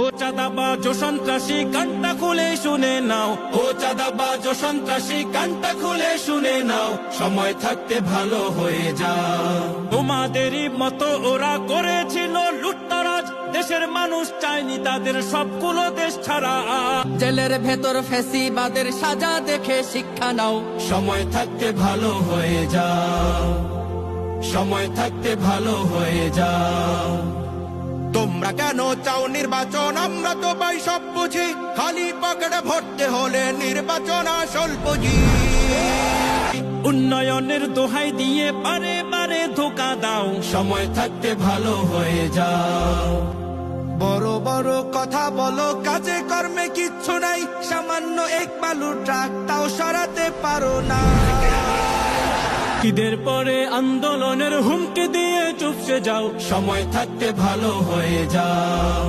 ও চাঁদাবাজ ও সন্ত্রাসী কানটা খুলে শুনে নাও, ও চাঁদাবাজ ও সন্ত্রাসী কানটা খুলে শুনে নাও, সময় থাকতে ভালো হয়ে যাও। তোমাদেরই মতো ওরা করেছিল লুটতরাজ, দেশের মানুষ চায়নি তাদের সবগুলো দেশ ছাড়া। জেলের ভেতর ফ্যাসিবাদের সাজা দেখে শিক্ষা নাও, সময় থাকতে ভালো হয়ে যাও, সময় থাকতে ভালো হয়ে যাও। তোমরা কেন চাও নির্বাচন? আমরা তো ভাই সব বুঝি, খালি পকেটে ভরতে হলে নির্বাচন আসল পুঁজি। উন্নয়নের দোহাই দিয়ে বারে বারে ধোকা দাও, সময় থাকতে ভালো হয়ে যাও। বড় বড় কথা বলো, কাজে কর্মে কিচ্ছু নাই, সামান্য এক বালু ট্রাক তাও সরাতে পারো না। ঈদের পরে আন্দোলনের হুমকি দিয়ে চুপসে যাও, সময় থাকতে ভালো হয়ে যাও।